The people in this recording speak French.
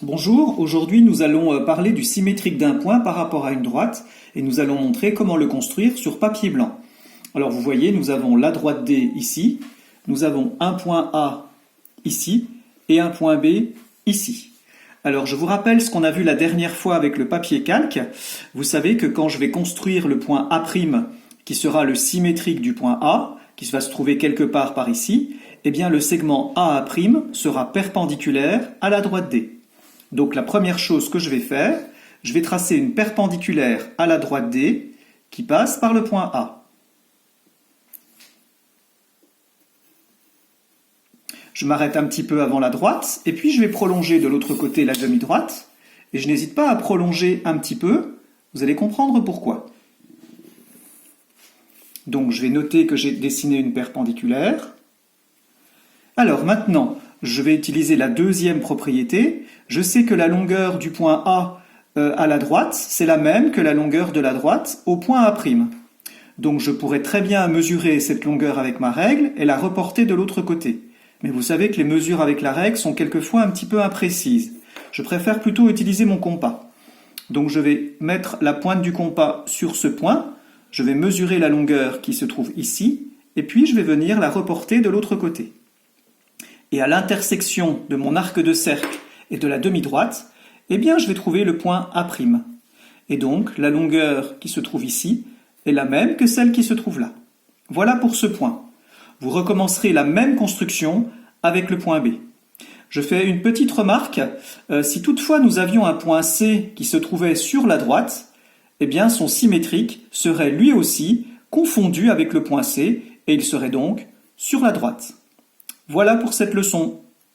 Bonjour, aujourd'hui nous allons parler du symétrique d'un point par rapport à une droite et nous allons montrer comment le construire sur papier blanc. Alors vous voyez, nous avons la droite D ici, nous avons un point A ici et un point B ici. Alors je vous rappelle ce qu'on a vu la dernière fois avec le papier calque. Vous savez que quand je vais construire le point A', qui sera le symétrique du point A, qui va se trouver quelque part par ici, eh bien le segment AA' sera perpendiculaire à la droite D. Donc la première chose que je vais faire, je vais tracer une perpendiculaire à la droite D qui passe par le point A. Je m'arrête un petit peu avant la droite et puis je vais prolonger de l'autre côté la demi-droite et je n'hésite pas à prolonger un petit peu, vous allez comprendre pourquoi. Donc je vais noter que j'ai dessiné une perpendiculaire. Alors maintenant, je vais utiliser la deuxième propriété. Je sais que la longueur du point A à la droite, c'est la même que la longueur de la droite au point A'. Donc je pourrais très bien mesurer cette longueur avec ma règle et la reporter de l'autre côté. Mais vous savez que les mesures avec la règle sont quelquefois un petit peu imprécises. Je préfère plutôt utiliser mon compas. Donc je vais mettre la pointe du compas sur ce point, je vais mesurer la longueur qui se trouve ici, et puis je vais venir la reporter de l'autre côté. Et à l'intersection de mon arc de cercle et de la demi-droite, eh bien je vais trouver le point A'. Et donc la longueur qui se trouve ici est la même que celle qui se trouve là. Voilà pour ce point. Vous recommencerez la même construction avec le point B. Je fais une petite remarque, si toutefois nous avions un point C qui se trouvait sur la droite, eh bien son symétrique serait lui aussi confondu avec le point C et il serait donc sur la droite. Voilà pour cette leçon.